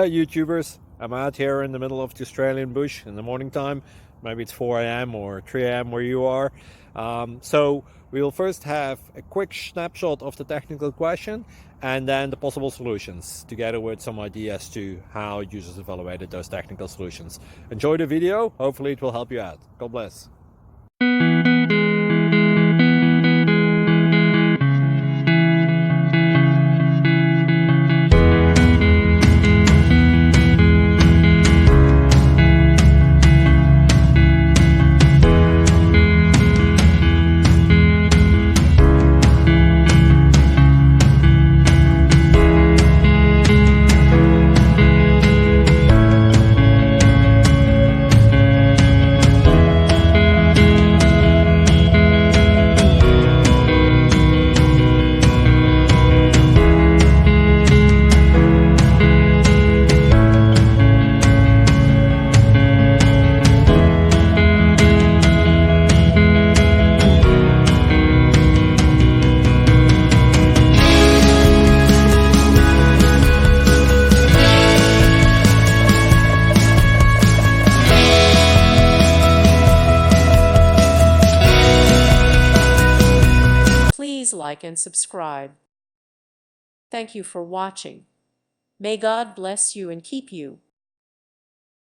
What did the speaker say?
Hi YouTubers, I'm out here in the middle of the Australian bush in the morning time. Maybe it's 4 a.m. or 3 a.m. where you are. So we'll first have a quick snapshot of the technical question and then the possible solutions, together with some ideas to how users evaluated those technical solutions. Enjoy the video, hopefully it will help you out. God bless. Please like and subscribe. Thank you for watching. May God bless you and keep you.